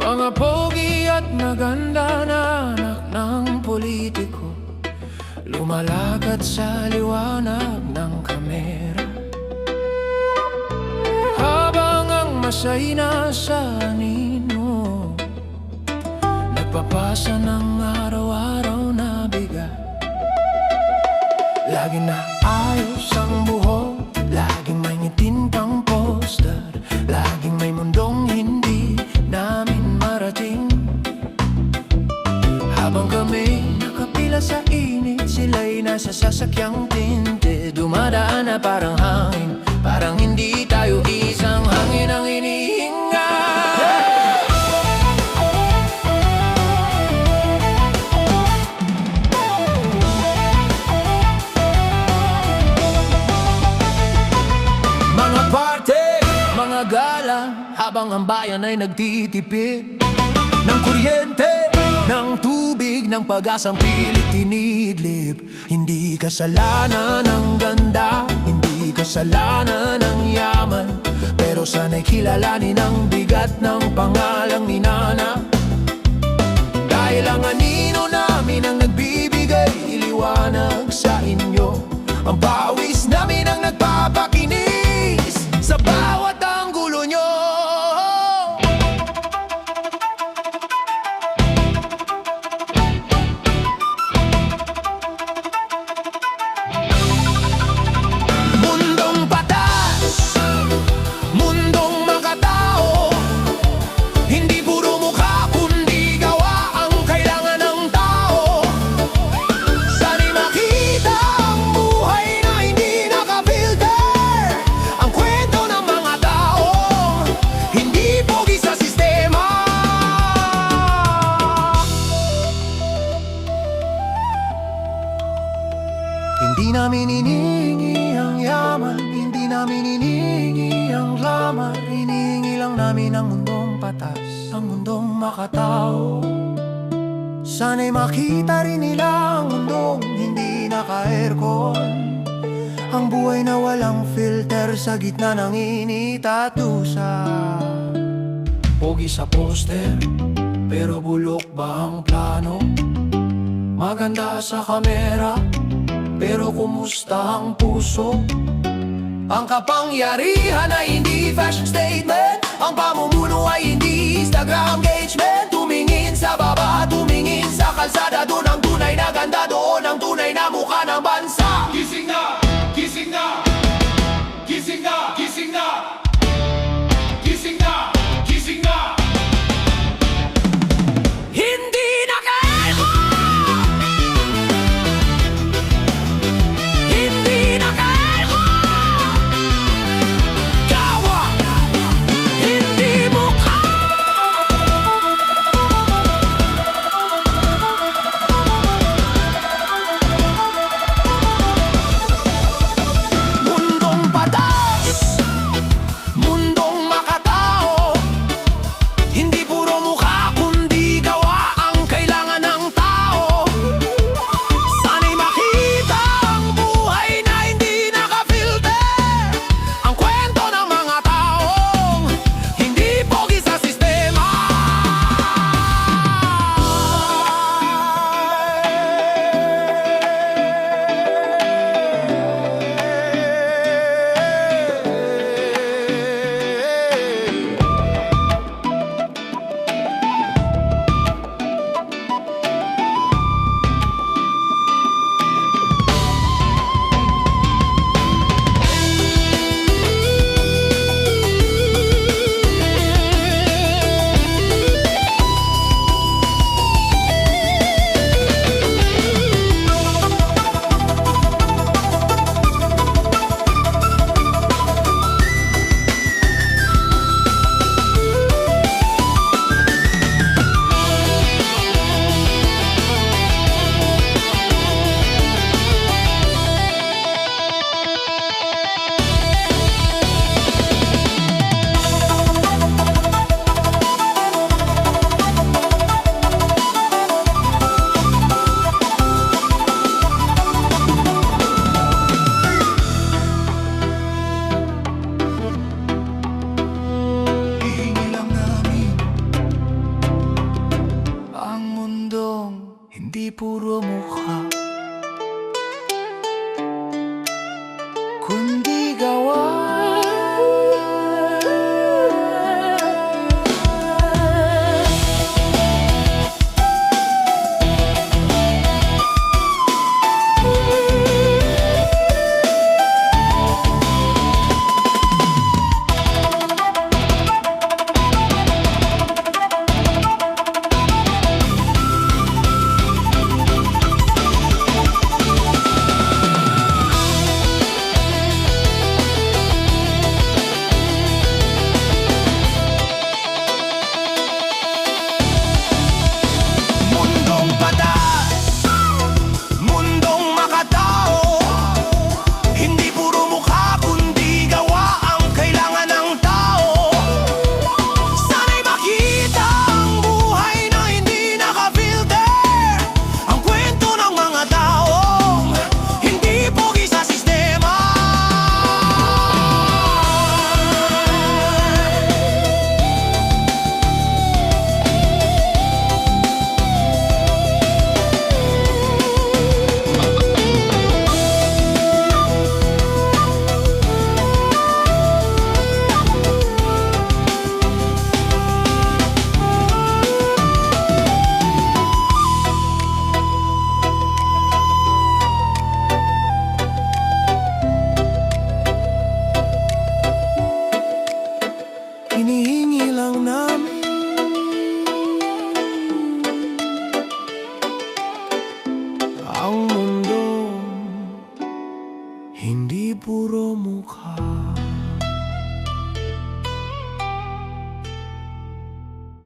Mga pogi at maganda na anak ng politiko, lumalakad sa liwanag ng kamera, habang ang masay na sa anino nagpapasa ng araw-araw na bigat. Lagi na ayos ang buhok, laging may ngitin pang poster, laging may mundong hindi namin marating. Habang kami nakapila sa init, sila'y nasa sasakyang tinte, dumadaan na parang hangin, parang hindi tayo isang hangin ang inihinga. Mga party, mga gala, habang ang bayan ay nagtitipid ng kuryente, ng tubig, ng pag-asang pilit tinidlip. Hindi kasalanan ng ganda, hindi kasalanan ng yaman, pero sana'y kilalanin ang bigat ng pangalang minana. Dahil ang anino namin ang nagbibigay liwanag sa inyo, ang pawis namin ang nagpapakinis sa bawat anggulo nyo. Mundong patas, mundong makatao, hindi puro mukha kundi gawa ang kailangan ng tao. Sana'y makita ang buhay na hindi nakafilter, ang kwento ng mga taong hindi pogi sa sistema. Hindi namin iniingi ang yaman, hindi namin iniingi ang glamour, iniingi lang namin ang mundong patas, ang mundong makatao. Sana'y makita rin nila ang mundong hindi naka-aircon, ang buhay na walang filter sa gitna ng init at dusa. Pogi sa poster, pero bulok ba ang plano? Maganda sa kamera, pero kumusta ang puso? Ang kapangyarihan ay hindi fashion statement, ang pamumuno ay hindi Instagram engagement. Tumingin sa baba, tumingin sa kalsada, doon ang tunay na ganda, doon ang tunay na mukha ng bansa. Gising na! Gising na! Gising na! Gising na! Gising na! Gising na! Hindi na kaya, hindi na kaya gawa, hindi mo kaya. Hindi puro mukha